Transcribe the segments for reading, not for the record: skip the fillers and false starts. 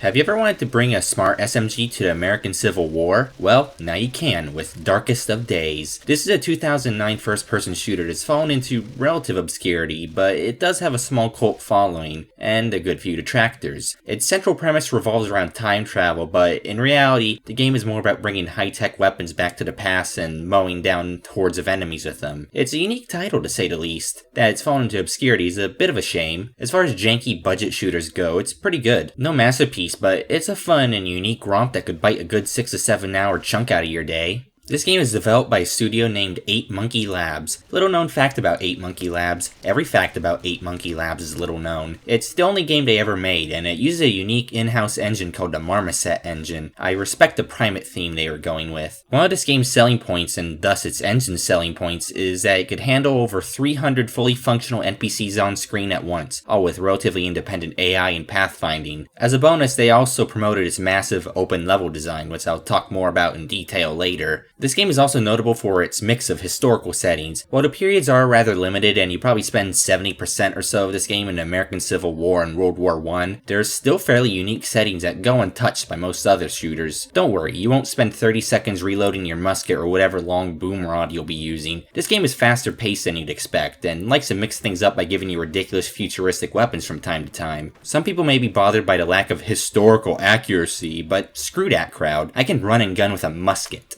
Have you ever wanted to bring a smart SMG to the American Civil War? Well, now you can with Jankest of Days. This is a 2009 first-person shooter that's fallen into relative obscurity, but it does have a small cult following, and a good few detractors. Its central premise revolves around time travel, but in reality, the game is more about bringing high-tech weapons back to the past and mowing down hordes of enemies with them. It's a unique title to say the least. That it's fallen into obscurity is a bit of a shame. As far as janky budget shooters go, it's pretty good. No masterpiece, but it's a fun and unique romp that could bite a good 6 to 7 hour chunk out of your day. This game is developed by a studio named 8 Monkey Labs. Little known fact about 8 Monkey Labs: every fact about 8 Monkey Labs is little known. It's the only game they ever made, and it uses a unique in-house engine called the Marmoset engine. I respect the primate theme they were going with. One of this game's selling points, and thus its engine's selling points, is that it could handle over 300 fully functional NPCs on screen at once, all with relatively independent AI and pathfinding. As a bonus, they also promoted its massive open level design, which I'll talk more about in detail later. This game is also notable for its mix of historical settings. While the periods are rather limited and you probably spend 70% or so of this game in the American Civil War and World War I, there's still fairly unique settings that go untouched by most other shooters. Don't worry, you won't spend 30 seconds reloading your musket or whatever long boom rod you'll be using. This game is faster paced than you'd expect, and likes to mix things up by giving you ridiculous futuristic weapons from time to time. Some people may be bothered by the lack of historical accuracy, but screw that crowd. I can run and gun with a musket.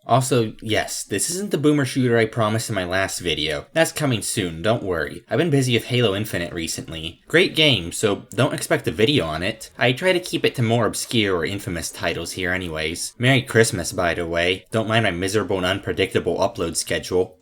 Also, yes, this isn't the boomer shooter I promised in my last video. That's coming soon, don't worry. I've been busy with Halo Infinite recently. Great game, so don't expect a video on it. I try to keep it to more obscure or infamous titles here anyways. Merry Christmas, by the way. Don't mind my miserable and unpredictable upload schedule.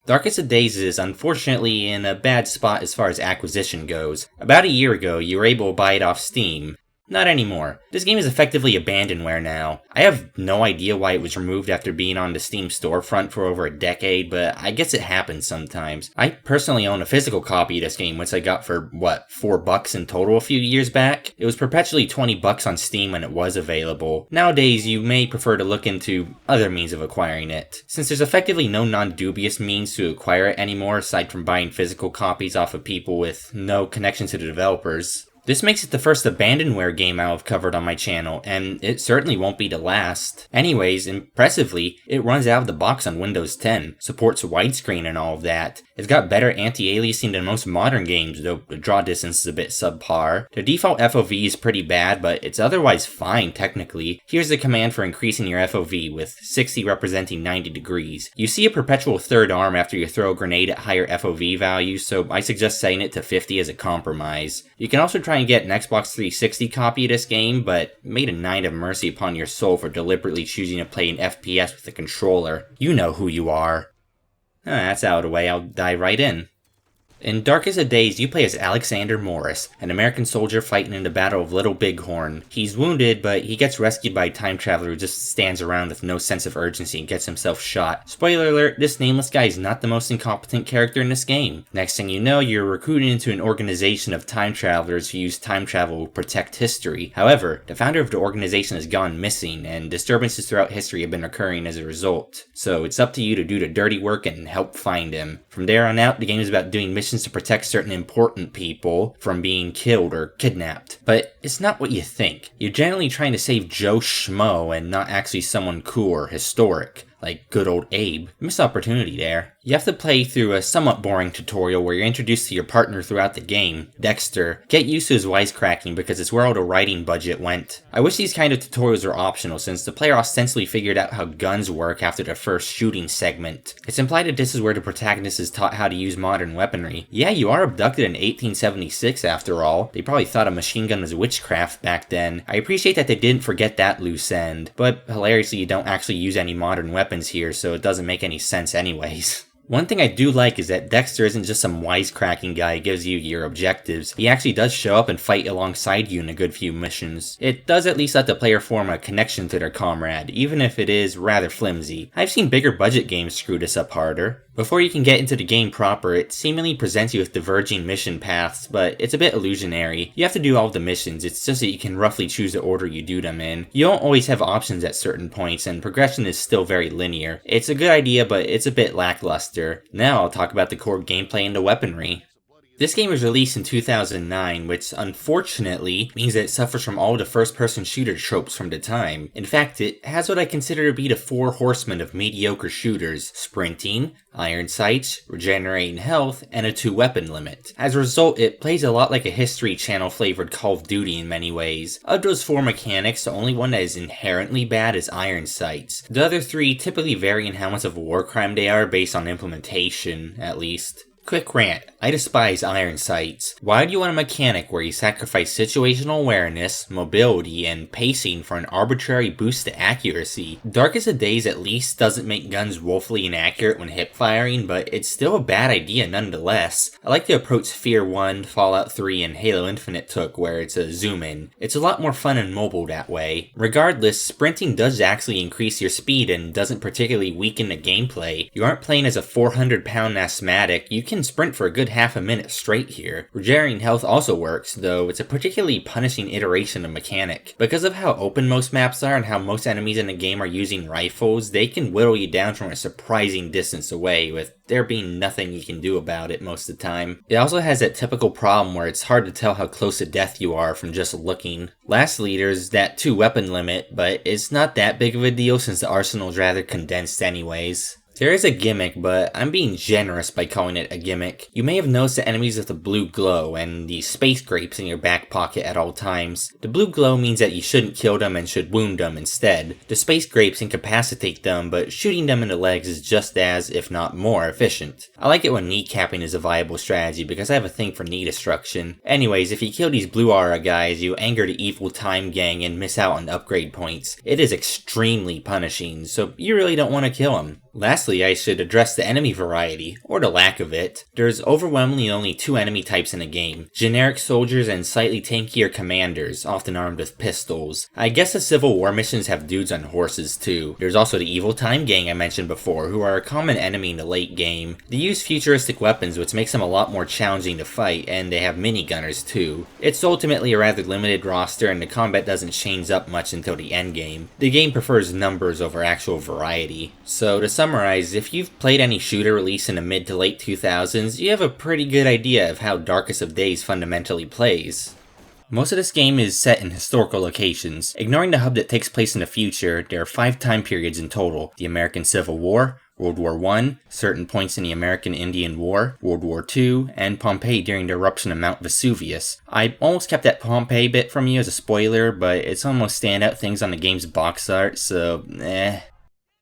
Jankest of Days is unfortunately in a bad spot as far as acquisition goes. About a year ago, you were able to buy it off Steam. Not anymore. This game is effectively abandonware now. I have no idea why it was removed after being on the Steam storefront for over a decade, but I guess it happens sometimes. I personally own a physical copy of this game, which I got for, $4 in total a few years back? It was perpetually $20 on Steam when it was available. Nowadays, you may prefer to look into other means of acquiring it. Since there's effectively no non-dubious means to acquire it anymore aside from buying physical copies off of people with no connection to the developers. This makes it the first abandonware game I'll have covered on my channel, and it certainly won't be the last. Anyways, impressively, it runs out of the box on Windows 10, supports widescreen and all of that. It's got better anti-aliasing than most modern games, though the draw distance is a bit subpar. The default FOV is pretty bad, but it's otherwise fine technically. Here's the command for increasing your FOV, with 60 representing 90 degrees. You see a perpetual third arm after you throw a grenade at higher FOV values, so I suggest setting it to 50 as a compromise. You can also try and get an Xbox 360 copy of this game, but made a night of mercy upon your soul for deliberately choosing to play an FPS with a controller. You know who you are. That's out of the way, I'll dive right in. In Jankest of Days, you play as Alexander Morris, an American soldier fighting in the Battle of Little Bighorn. He's wounded, but he gets rescued by a time traveler who just stands around with no sense of urgency and gets himself shot. Spoiler alert, this nameless guy is not the most incompetent character in this game. Next thing you know, you're recruited into an organization of time travelers who use time travel to protect history. However, the founder of the organization has gone missing, and disturbances throughout history have been occurring as a result. So it's up to you to do the dirty work and help find him. From there on out, the game is about doing missions to protect certain important people from being killed or kidnapped. But it's not what you think. You're generally trying to save Joe Schmo and not actually someone cool or historic, like good old Abe. Missed opportunity there. You have to play through a somewhat boring tutorial where you're introduced to your partner throughout the game, Dexter. Get used to his wisecracking because it's where all the writing budget went. I wish these kind of tutorials were optional since the player ostensibly figured out how guns work after the first shooting segment. It's implied that this is where the protagonist is taught how to use modern weaponry. Yeah, you are abducted in 1876 after all. They probably thought a machine gun was witchcraft back then. I appreciate that they didn't forget that loose end, but hilariously you don't actually use any modern weapons here, so it doesn't make any sense anyways. One thing I do like is that Dexter isn't just some wisecracking guy who gives you your objectives. He actually does show up and fight alongside you in a good few missions. It does at least let the player form a connection to their comrade, even if it is rather flimsy. I've seen bigger budget games screw this up harder. Before you can get into the game proper, it seemingly presents you with diverging mission paths, but it's a bit illusionary. You have to do all of the missions, it's just that you can roughly choose the order you do them in. You don't always have options at certain points, and progression is still very linear. It's a good idea, but it's a bit lackluster. Now I'll talk about the core gameplay and the weaponry. This game was released in 2009, which unfortunately means that it suffers from all the first-person shooter tropes from the time. In fact, it has what I consider to be the four horsemen of mediocre shooters: sprinting, iron sights, regenerating health, and a 2-weapon limit. As a result, it plays a lot like a History Channel flavored Call of Duty in many ways. Of those four mechanics, the only one that is inherently bad is iron sights. The other three typically vary in how much of a war crime they are based on implementation, at least. Quick rant, I despise iron sights. Why do you want a mechanic where you sacrifice situational awareness, mobility, and pacing for an arbitrary boost to accuracy? Darkest of Days at least doesn't make guns woefully inaccurate when hip firing, but it's still a bad idea nonetheless. I like the approach Fear 1, Fallout 3, and Halo Infinite took, where it's a zoom in. It's a lot more fun and mobile that way. Regardless, sprinting does actually increase your speed and doesn't particularly weaken the gameplay. You aren't playing as a 400-pound asthmatic, you can sprint for a good half a minute straight here. Regenerating health also works, though it's a particularly punishing iteration of mechanic. Because of how open most maps are and how most enemies in the game are using rifles, they can whittle you down from a surprising distance away, with there being nothing you can do about it most of the time. It also has that typical problem where it's hard to tell how close to death you are from just looking. Lastly, there's that 2-weapon limit, but it's not that big of a deal since the arsenal is rather condensed anyways. There is a gimmick, but I'm being generous by calling it a gimmick. You may have noticed the enemies with the blue glow and the space grapes in your back pocket at all times. The blue glow means that you shouldn't kill them and should wound them instead. The space grapes incapacitate them, but shooting them in the legs is just as, if not more, efficient. I like it when kneecapping is a viable strategy because I have a thing for knee destruction. Anyways, if you kill these blue aura guys, you anger the evil time gang and miss out on upgrade points. It is extremely punishing, so you really don't want to kill them. Lastly, I should address the enemy variety, or the lack of it. There's overwhelmingly only 2 enemy types in the game: generic soldiers and slightly tankier commanders, often armed with pistols. I guess the Civil War missions have dudes on horses too. There's also the evil time gang I mentioned before, who are a common enemy in the late game. They use futuristic weapons, which makes them a lot more challenging to fight, and they have minigunners too. It's ultimately a rather limited roster, and the combat doesn't change up much until the endgame. The game prefers numbers over actual variety. So to summarize, if you've played any shooter released in the mid to late 2000s, you have a pretty good idea of how Darkest of Days fundamentally plays. Most of this game is set in historical locations. Ignoring the hub that takes place in the future, there are 5 time periods in total: the American Civil War, World War I, certain points in the American-Indian War, World War II, and Pompeii during the eruption of Mount Vesuvius. I almost kept that Pompeii bit from you as a spoiler, but it's one of the most standout things on the game's box art, so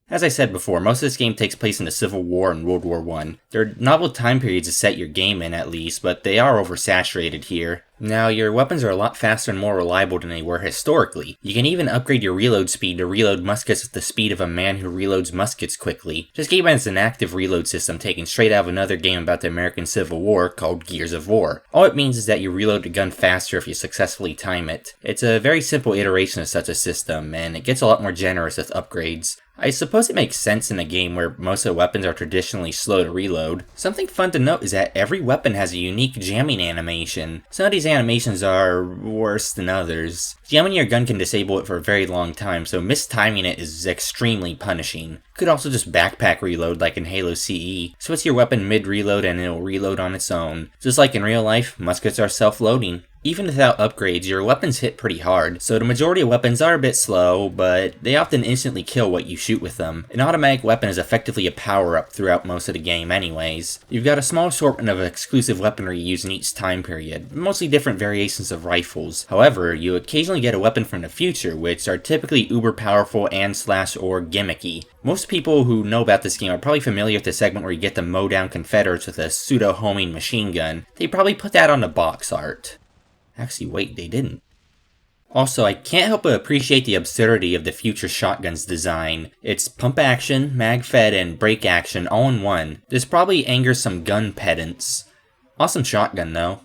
As I said before, most of this game takes place in the Civil War and World War I. There are novel time periods to set your game in at least, but they are oversaturated here. Now, your weapons are a lot faster and more reliable than they were historically. You can even upgrade your reload speed to reload muskets at the speed of a man who reloads muskets quickly. This game has an active reload system taken straight out of another game about the American Civil War called Gears of War. All it means is that you reload the gun faster if you successfully time it. It's a very simple iteration of such a system, and it gets a lot more generous with upgrades. I suppose it makes sense in a game where most of the weapons are traditionally slow to reload. Something fun to note is that every weapon has a unique jamming animation. Some of these animations are worse than others. Jamming your gun can disable it for a very long time, so mistiming it is extremely punishing. You could also just backpack reload like in Halo CE. Switch your weapon mid-reload and it'll reload on its own. Just like in real life, muskets are self-loading. Even without upgrades, your weapons hit pretty hard, so the majority of weapons are a bit slow, but they often instantly kill what you shoot with them. An automatic weapon is effectively a power-up throughout most of the game anyways. You've got a small assortment of exclusive weaponry used in each time period, mostly different variations of rifles. However, you occasionally get a weapon from the future, which are typically uber powerful and or gimmicky. Most people who know about this game are probably familiar with the segment where you get to mow down Confederates with a pseudo-homing machine gun. They probably put that on the box art. Actually, wait, they didn't. Also, I can't help but appreciate the absurdity of the future shotgun's design. It's pump action, mag fed, and break action all in one. This probably angers some gun pedants. Awesome shotgun though.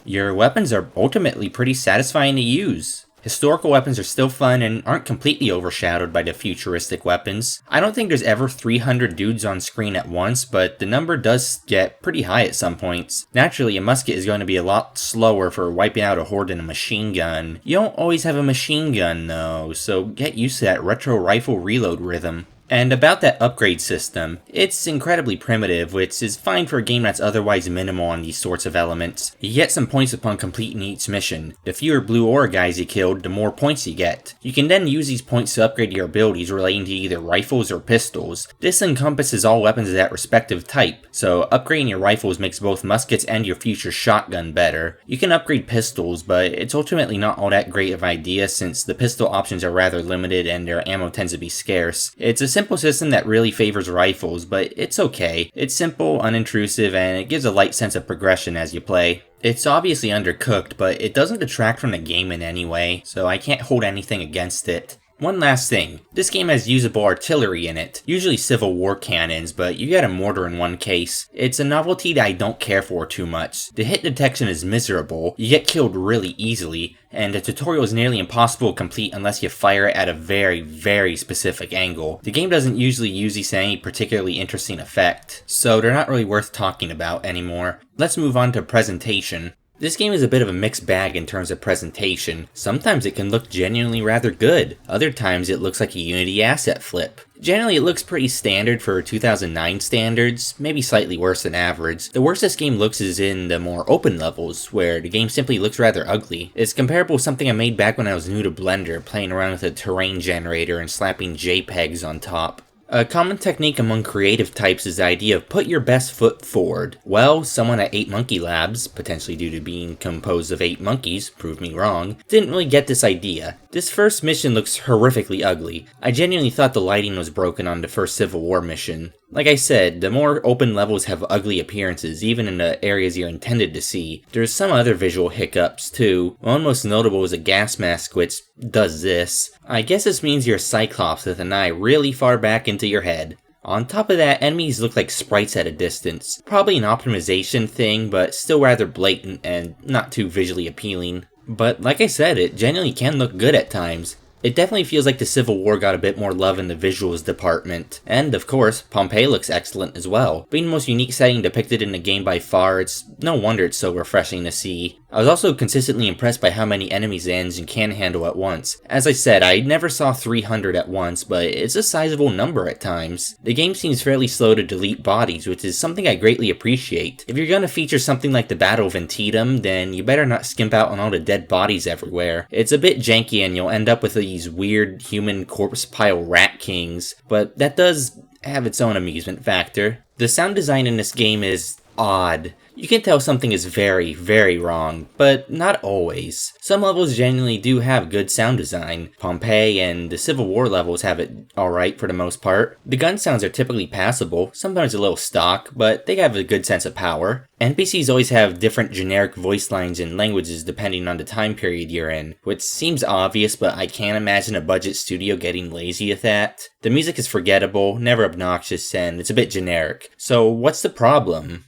Your weapons are ultimately pretty satisfying to use. Historical weapons are still fun and aren't completely overshadowed by the futuristic weapons. I don't think there's ever 300 dudes on screen at once, but the number does get pretty high at some points. Naturally, a musket is going to be a lot slower for wiping out a horde than a machine gun. You don't always have a machine gun though, so get used to that retro rifle reload rhythm. And about that upgrade system, it's incredibly primitive, which is fine for a game that's otherwise minimal on these sorts of elements. You get some points upon completing each mission. The fewer blue aura guys you killed, the more points you get. You can then use these points to upgrade your abilities relating to either rifles or pistols. This encompasses all weapons of that respective type, so upgrading your rifles makes both muskets and your future shotgun better. You can upgrade pistols, but it's ultimately not all that great of an idea since the pistol options are rather limited and their ammo tends to be scarce. It's a simple system that really favors rifles, but it's okay. It's simple, unintrusive, and it gives a light sense of progression as you play. It's obviously undercooked, but it doesn't detract from the game in any way, so I can't hold anything against it. One last thing, this game has usable artillery in it, usually Civil War cannons, but you get a mortar in one case. It's a novelty that I don't care for too much. The hit detection is miserable, you get killed really easily, and the tutorial is nearly impossible to complete unless you fire it at a very specific angle. The game doesn't usually use these to any particularly interesting effect, so they're not really worth talking about anymore. Let's move on to presentation. This game is a bit of a mixed bag in terms of presentation. Sometimes it can look genuinely rather good, other times it looks like a Unity asset flip. Generally it looks pretty standard for 2009 standards, maybe slightly worse than average. The worst this game looks is in the more open levels, where the game simply looks rather ugly. It's comparable to something I made back when I was new to Blender, playing around with a terrain generator and slapping JPEGs on top. A common technique among creative types is the idea of put your best foot forward. Well, someone at 8 Monkey Labs, potentially due to being composed of 8 monkeys, prove me wrong, didn't really get this idea. This first mission looks horrifically ugly. I genuinely thought the lighting was broken on the first Civil War mission. Like I said, the more open levels have ugly appearances, even in the areas you're intended to see. There's some other visual hiccups too. One most notable is a gas mask which does this. I guess this means you're a Cyclops with an eye really far back into your head. On top of that, enemies look like sprites at a distance. Probably an optimization thing, but still rather blatant and not too visually appealing. But like I said, it genuinely can look good at times. It definitely feels like the Civil War got a bit more love in the visuals department. And of course, Pompeii looks excellent as well. Being the most unique setting depicted in the game by far, it's no wonder it's so refreshing to see. I was also consistently impressed by how many enemies the engine can handle at once. As I said, I never saw 300 at once, but it's a sizable number at times. The game seems fairly slow to delete bodies, which is something I greatly appreciate. If you're gonna feature something like the Battle of Antietam, then you better not skimp out on all the dead bodies everywhere. It's a bit janky and you'll end up with these weird human corpse pile rat kings, but that does have its own amusement factor. The sound design in this game is odd. You can tell something is very wrong, but not always. Some levels genuinely do have good sound design. Pompeii and the Civil War levels have it alright for the most part. The gun sounds are typically passable, sometimes a little stock, but they have a good sense of power. NPCs always have different generic voice lines and languages depending on the time period you're in, which seems obvious, but I can't imagine a budget studio getting lazy with that. The music is forgettable, never obnoxious, and it's a bit generic. So what's the problem?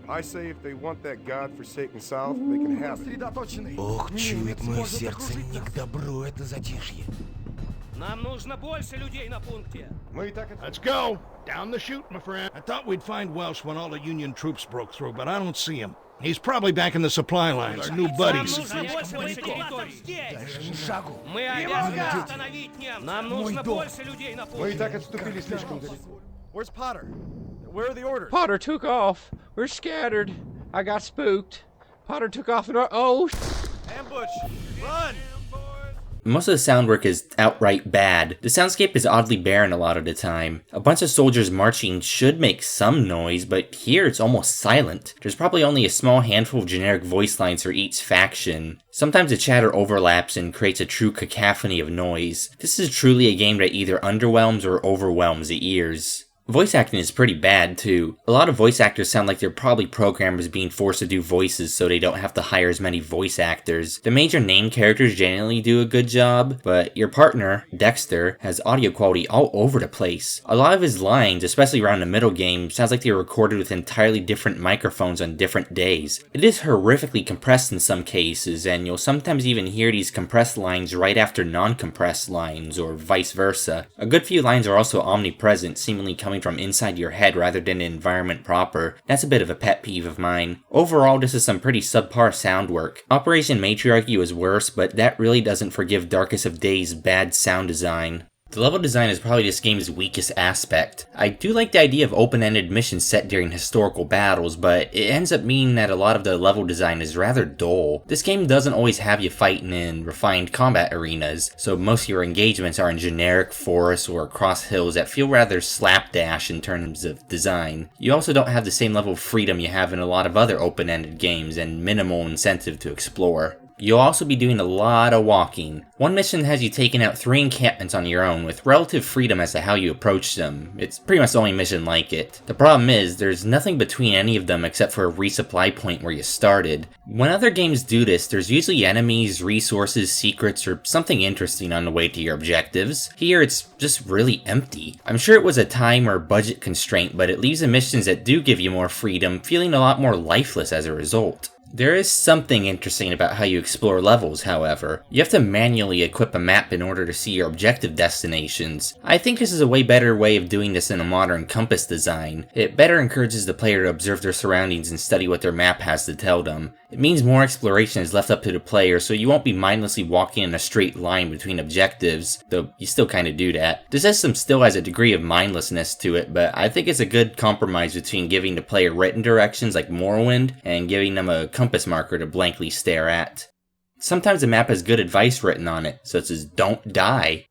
I say if they want that godforsaken South, they can have it. Ох, чует мое сердце, не к добру это затишье. Нам нужно больше людей на пункте. Let's go! Down the chute, my friend. I thought we'd find Welsh when all the Union troops broke through, but I don't see him. He's probably back in the supply lines, our new buddies. Мы обязаны остановить немцев. Нам нужно больше людей на Мы и пункте. так отступили слишком далеко. Where's Potter? Where are the orders? Potter took off. We're scattered. I got spooked. Potter took off and oh, Ambush! Run! Most of the sound work is outright bad. The soundscape is oddly barren a lot of the time. A bunch of soldiers marching should make some noise, but here it's almost silent. There's probably only a small handful of generic voice lines for each faction. Sometimes the chatter overlaps and creates a true cacophony of noise. This is truly a game that either underwhelms or overwhelms the ears. Voice acting is pretty bad, too. A lot of voice actors sound like they're probably programmers being forced to do voices so they don't have to hire as many voice actors. The major name characters generally do a good job, but your partner, Dexter, has audio quality all over the place. A lot of his lines, especially around the middle game, sounds like they were recorded with entirely different microphones on different days. It is horrifically compressed in some cases, and you'll sometimes even hear these compressed lines right after non-compressed lines, or vice versa. A good few lines are also omnipresent, seemingly coming coming from inside your head rather than the environment proper. That's a bit of a pet peeve of mine. Overall, this is some pretty subpar sound work. Operation Matriarchy was worse, but that really doesn't forgive Darkest of Days' bad sound design. The level design is probably this game's weakest aspect. I do like the idea of open-ended missions set during historical battles, but it ends up meaning that a lot of the level design is rather dull. This game doesn't always have you fighting in refined combat arenas, so most of your engagements are in generic forests or across hills that feel rather slapdash in terms of design. You also don't have the same level of freedom you have in a lot of other open-ended games and minimal incentive to explore. You'll also be doing a lot of walking. One mission has you taking out 3 encampments on your own with relative freedom as to how you approach them. It's pretty much the only mission like it. The problem is, there's nothing between any of them except for a resupply point where you started. When other games do this, there's usually enemies, resources, secrets, or something interesting on the way to your objectives. Here, it's just really empty. I'm sure it was a time or budget constraint, but it leaves the missions that do give you more freedom feeling a lot more lifeless as a result. There is something interesting about how you explore levels, however. You have to manually equip a map in order to see your objective destinations. I think this is a way better way of doing this in a modern compass design. It better encourages the player to observe their surroundings and study what their map has to tell them. It means more exploration is left up to the player, so you won't be mindlessly walking in a straight line between objectives, though you still kinda do that. This system still has a degree of mindlessness to it, but I think it's a good compromise between giving the player written directions like Morrowind and giving them a compass marker to blankly stare at. Sometimes the map has good advice written on it, such as "don't die."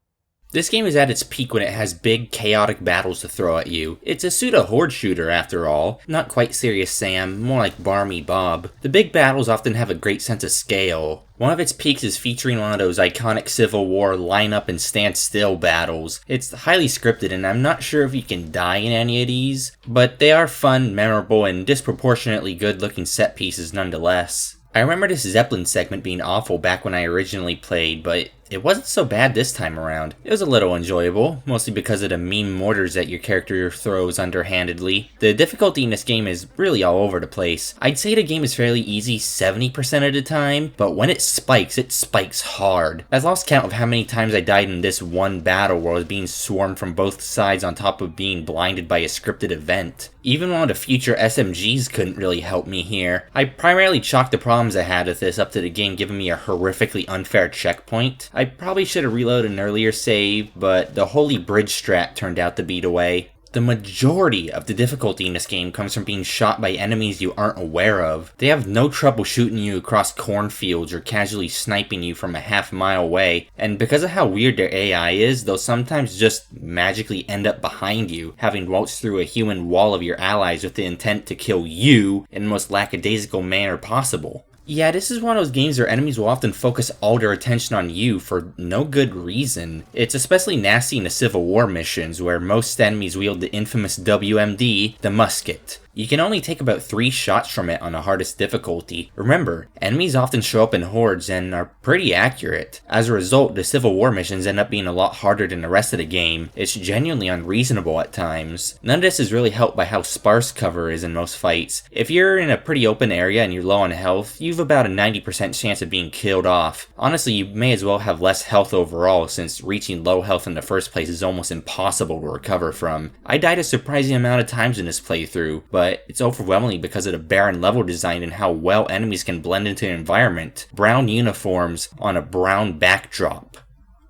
This game is at its peak when it has big, chaotic battles to throw at you. It's a pseudo-horde shooter after all, not quite Serious Sam, more like Barmy Bob. The big battles often have a great sense of scale. One of its peaks is featuring one of those iconic Civil War line up and stand still battles. It's highly scripted and I'm not sure if you can die in any of these, but they are fun, memorable, and disproportionately good looking set pieces nonetheless. I remember this Zeppelin segment being awful back when I originally played, but it wasn't so bad this time around. It was a little enjoyable, mostly because of the mean mortars that your character throws underhandedly. The difficulty in this game is really all over the place. I'd say the game is fairly easy 70% of the time, but when it spikes hard. I've lost count of how many times I died in this one battle where I was being swarmed from both sides on top of being blinded by a scripted event. Even one of the future SMGs couldn't really help me here. I primarily chalked the problems I had with this up to the game giving me a horrifically unfair checkpoint. I probably should have reloaded an earlier save, but the holy bridge strat turned out to be the way. The majority of the difficulty in this game comes from being shot by enemies you aren't aware of. They have no trouble shooting you across cornfields or casually sniping you from a half-mile away, and because of how weird their AI is, they'll sometimes just magically end up behind you, having waltzed through a human wall of your allies with the intent to kill you in the most lackadaisical manner possible. Yeah, this is one of those games where enemies will often focus all their attention on you for no good reason. It's especially nasty in the Civil War missions, where most enemies wield the infamous WMD, the musket. You can only take about 3 shots from it on the hardest difficulty. Remember, enemies often show up in hordes and are pretty accurate. As a result, the Civil War missions end up being a lot harder than the rest of the game. It's genuinely unreasonable at times. None of this is really helped by how sparse cover is in most fights. If you're in a pretty open area and you're low on health, you've about a 90% chance of being killed off. Honestly, you may as well have less health overall, since reaching low health in the first place is almost impossible to recover from. I died a surprising amount of times in this playthrough, but it's overwhelmingly because of the barren level design and how well enemies can blend into the environment. Brown uniforms on a brown backdrop.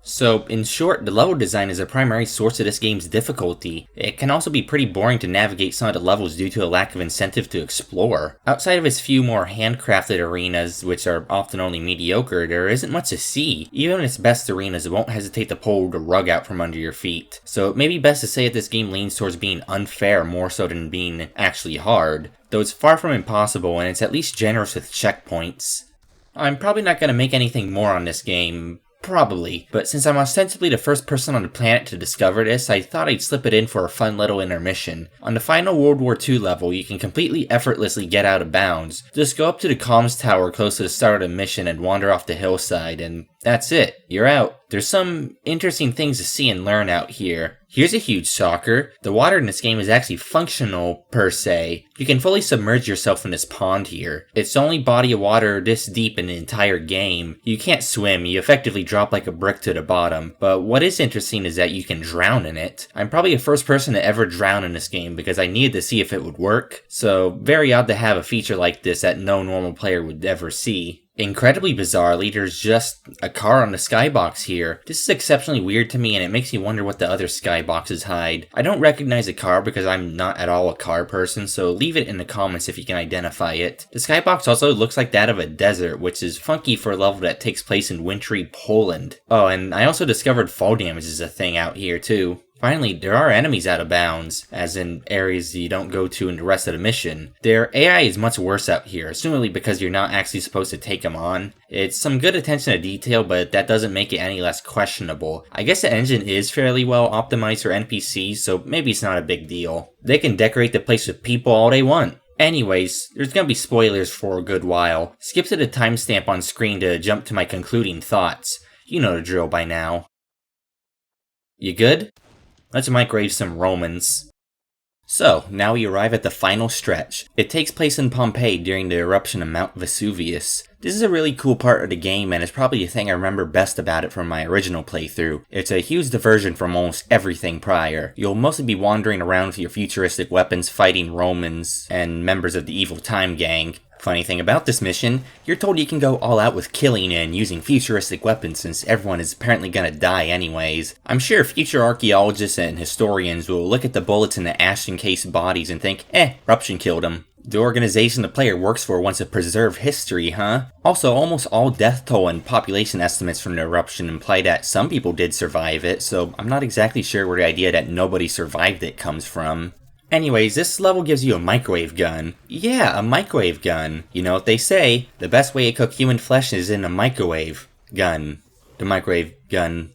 So, in short, the level design is a primary source of this game's difficulty. It can also be pretty boring to navigate some of the levels due to a lack of incentive to explore. Outside of its few more handcrafted arenas, which are often only mediocre, there isn't much to see. Even in its best arenas, it won't hesitate to pull the rug out from under your feet. So it may be best to say that this game leans towards being unfair more so than being actually hard. Though it's far from impossible, and it's at least generous with checkpoints. I'm probably not going to make anything more on this game. Probably, but since I'm ostensibly the first person on the planet to discover this, I thought I'd slip it in for a fun little intermission. On the final World War II level, you can completely effortlessly get out of bounds. Just go up to the comms tower close to the start of the mission and wander off the hillside, and that's it. You're out. There's some interesting things to see and learn out here. Here's a huge shocker. The water in this game is actually functional, per se. You can fully submerge yourself in this pond here. It's the only body of water this deep in the entire game. You can't swim, you effectively drop like a brick to the bottom. But what is interesting is that you can drown in it. I'm probably the first person to ever drown in this game because I needed to see if it would work. So very odd to have a feature like this that no normal player would ever see. Incredibly bizarrely, there's just a car on the skybox here. This is exceptionally weird to me and it makes me wonder what the other skyboxes hide. I don't recognize a car because I'm not at all a car person, so leave it in the comments if you can identify it. The skybox also looks like that of a desert, which is funky for a level that takes place in wintry Poland. Oh, and I also discovered fall damage is a thing out here too. Finally, there are enemies out of bounds, as in areas you don't go to in the rest of the mission. Their AI is much worse out here, assumably because you're not actually supposed to take them on. It's some good attention to detail, but that doesn't make it any less questionable. I guess the engine is fairly well optimized for NPCs, so maybe it's not a big deal. They can decorate the place with people all they want. Anyways, there's gonna be spoilers for a good while. Skip to the timestamp on screen to jump to my concluding thoughts. You know the drill by now. You good? Let's microwave some Romans. So, now we arrive at the final stretch. It takes place in Pompeii during the eruption of Mount Vesuvius. This is a really cool part of the game and it's probably the thing I remember best about it from my original playthrough. It's a huge diversion from almost everything prior. You'll mostly be wandering around with your futuristic weapons fighting Romans and members of the evil Time Gang. Funny thing about this mission, you're told you can go all out with killing and using futuristic weapons since everyone is apparently gonna die anyways. I'm sure future archaeologists and historians will look at the bullets in the ash-encased bodies and think, eruption killed them. The organization the player works for wants to preserve history, huh? Also, almost all death toll and population estimates from the eruption imply that some people did survive it, so I'm not exactly sure where the idea that nobody survived it comes from. Anyways, this level gives you a microwave gun. Yeah, a microwave gun. You know what they say, the best way to cook human flesh is in a microwave gun. The microwave gun.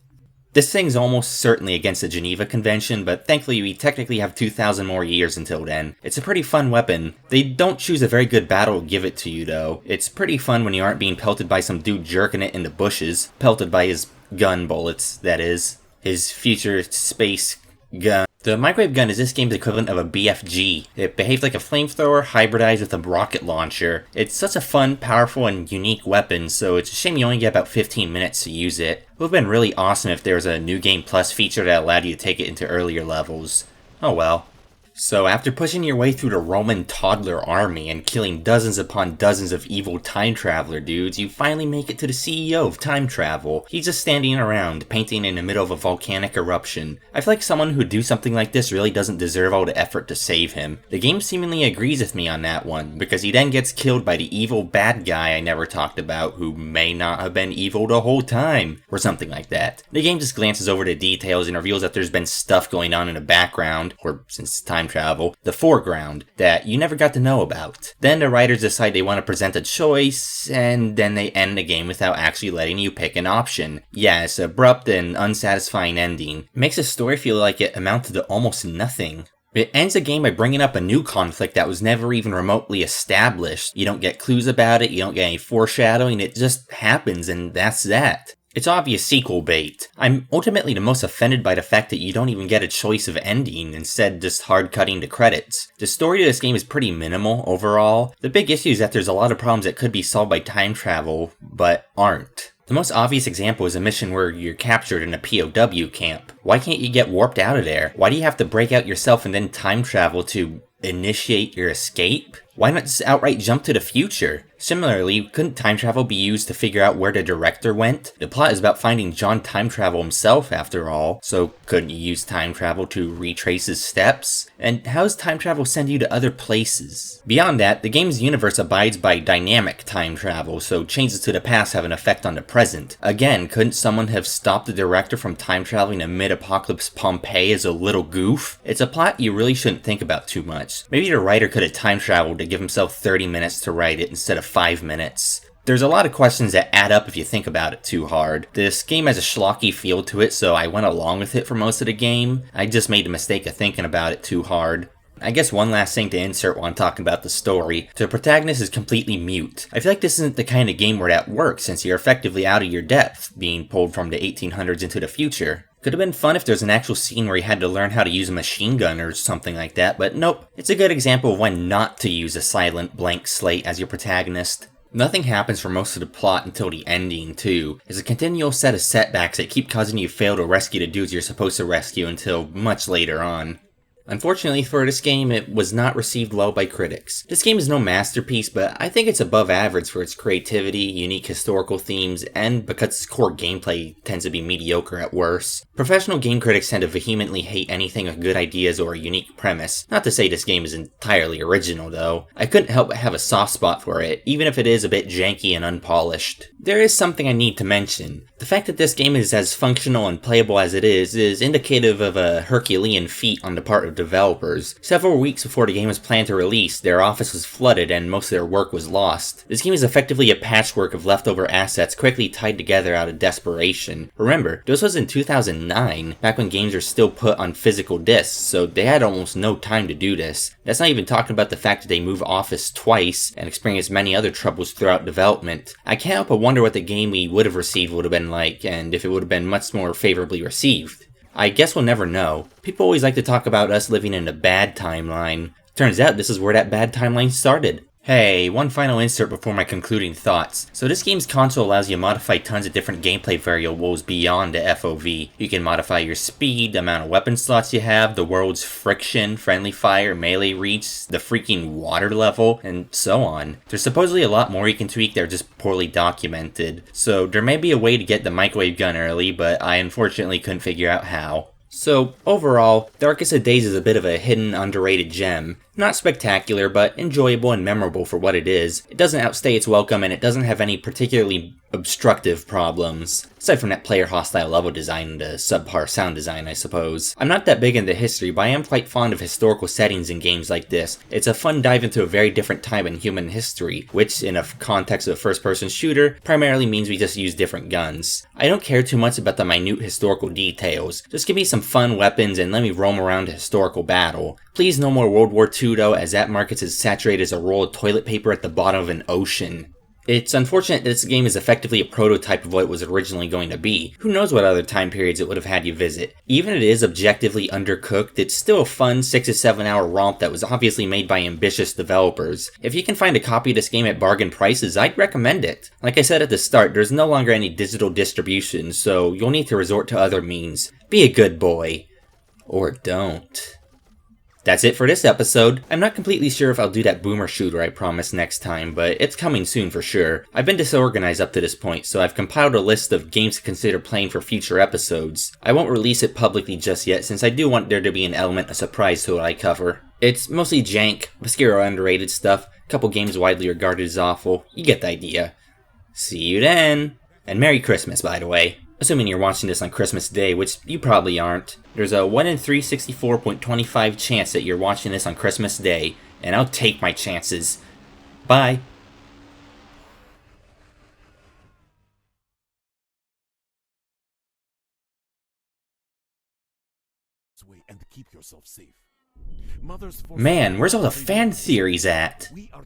This thing's almost certainly against the Geneva Convention, but thankfully we technically have 2,000 more years until then. It's a pretty fun weapon. They don't choose a very good battle to give it to you though. It's pretty fun when you aren't being pelted by some dude jerking it in the bushes. Pelted by his gun bullets, that is. His future space gun. The microwave gun is this game's equivalent of a BFG. It behaves like a flamethrower hybridized with a rocket launcher. It's such a fun, powerful, and unique weapon, so it's a shame you only get about 15 minutes to use it. It would have been really awesome if there was a New Game Plus feature that allowed you to take it into earlier levels. Oh well. So after pushing your way through the Roman toddler army and killing dozens upon dozens of evil time traveler dudes, you finally make it to the CEO of time travel. He's just standing around, painting in the middle of a volcanic eruption. I feel like someone who'd do something like this really doesn't deserve all the effort to save him. The game seemingly agrees with me on that one, because he then gets killed by the evil bad guy I never talked about, who may not have been evil the whole time, or something like that. The game just glances over the details and reveals that there's been stuff going on in the background, or since time travel, the foreground, that you never got to know about. Then the writers decide they want to present a choice, and then they end the game without actually letting you pick an option. Yeah, it's an abrupt and unsatisfying ending. It makes the story feel like it amounted to almost nothing. It ends the game by bringing up a new conflict that was never even remotely established. You don't get clues about it, you don't get any foreshadowing, it just happens and that's that. It's obvious sequel bait. I'm ultimately the most offended by the fact that you don't even get a choice of ending, instead just hard cutting to credits. The story of this game is pretty minimal overall. The big issue is that there's a lot of problems that could be solved by time travel, but aren't. The most obvious example is a mission where you're captured in a POW camp. Why can't you get warped out of there? Why do you have to break out yourself and then time travel to initiate your escape? Why not just outright jump to the future? Similarly, couldn't time travel be used to figure out where the director went? The plot is about finding John time travel himself after all, so couldn't you use time travel to retrace his steps? And how does time travel send you to other places? Beyond that, the game's universe abides by dynamic time travel, so changes to the past have an effect on the present. Again, couldn't someone have stopped the director from time traveling to mid-apocalypse Pompeii as a little goof? It's a plot you really shouldn't think about too much. Maybe the writer could have time traveled to give himself 30 minutes to write it instead of 5 minutes. There's a lot of questions that add up if you think about it too hard. This game has a schlocky feel to it, so I went along with it for most of the game. I just made the mistake of thinking about it too hard. I guess one last thing to insert while I'm talking about the story. The protagonist is completely mute. I feel like this isn't the kind of game where that works, since you're effectively out of your depth, being pulled from the 1800s into the future. Could have been fun if there's an actual scene where you had to learn how to use a machine gun or something like that, but nope. It's a good example of when not to use a silent blank slate as your protagonist. Nothing happens for most of the plot until the ending, too. There's a continual set of setbacks that keep causing you to fail to rescue the dudes you're supposed to rescue until much later on. Unfortunately for this game, it was not received well by critics. This game is no masterpiece, but I think it's above average for its creativity, unique historical themes, and because its core gameplay tends to be mediocre at worst. Professional game critics tend to vehemently hate anything with good ideas or a unique premise. Not to say this game is entirely original, though. I couldn't help but have a soft spot for it, even if it is a bit janky and unpolished. There is something I need to mention. The fact that this game is as functional and playable as it is indicative of a Herculean feat on the part of developers. Several weeks before the game was planned to release, their office was flooded and most of their work was lost. This game is effectively a patchwork of leftover assets quickly tied together out of desperation. Remember, this was in 2009, back when games were still put on physical discs, so they had almost no time to do this. That's not even talking about the fact that they moved office twice and experienced many other troubles throughout development. I can't help but wonder what the game we would have received would have been like, and if it would have been much more favorably received. I guess we'll never know. People always like to talk about us living in a bad timeline. Turns out this is where that bad timeline started. Hey, one final insert before my concluding thoughts. So this game's console allows you to modify tons of different gameplay variables beyond the FOV. You can modify your speed, the amount of weapon slots you have, the world's friction, friendly fire, melee reach, the freaking water level, and so on. There's supposedly a lot more you can tweak that are just poorly documented. So there may be a way to get the microwave gun early, but I unfortunately couldn't figure out how. So, overall, Jankest of Days is a bit of a hidden, underrated gem. Not spectacular, but enjoyable and memorable for what it is. It doesn't outstay its welcome, and it doesn't have any particularly obstructive problems. Aside from that player-hostile level design and the subpar sound design, I suppose. I'm not that big into history, but I am quite fond of historical settings in games like this. It's a fun dive into a very different time in human history, which, in a context of a first-person shooter, primarily means we just use different guns. I don't care too much about the minute historical details. Just give me some fun weapons and let me roam around a historical battle. Please no more World War II though, as that market's as saturated as a roll of toilet paper at the bottom of an ocean. It's unfortunate that this game is effectively a prototype of what it was originally going to be. Who knows what other time periods it would have had you visit. Even if it is objectively undercooked, it's still a fun 6 to 7 hour romp that was obviously made by ambitious developers. If you can find a copy of this game at bargain prices, I'd recommend it. Like I said at the start, there's no longer any digital distribution, so you'll need to resort to other means. Be a good boy. Or don't. That's it for this episode. I'm not completely sure if I'll do that boomer shooter I promised next time, but it's coming soon for sure. I've been disorganized up to this point, so I've compiled a list of games to consider playing for future episodes. I won't release it publicly just yet, since I do want there to be an element of surprise to what I cover. It's mostly jank, obscure or underrated stuff, a couple games widely regarded as awful. You get the idea. See you then! And Merry Christmas, by the way. Assuming you're watching this on Christmas Day, which you probably aren't. There's a 1 in 364.25 chance that you're watching this on Christmas Day, and I'll take my chances. Bye. And keep yourself safe. Mothers Man, where's all the fan theories at? we are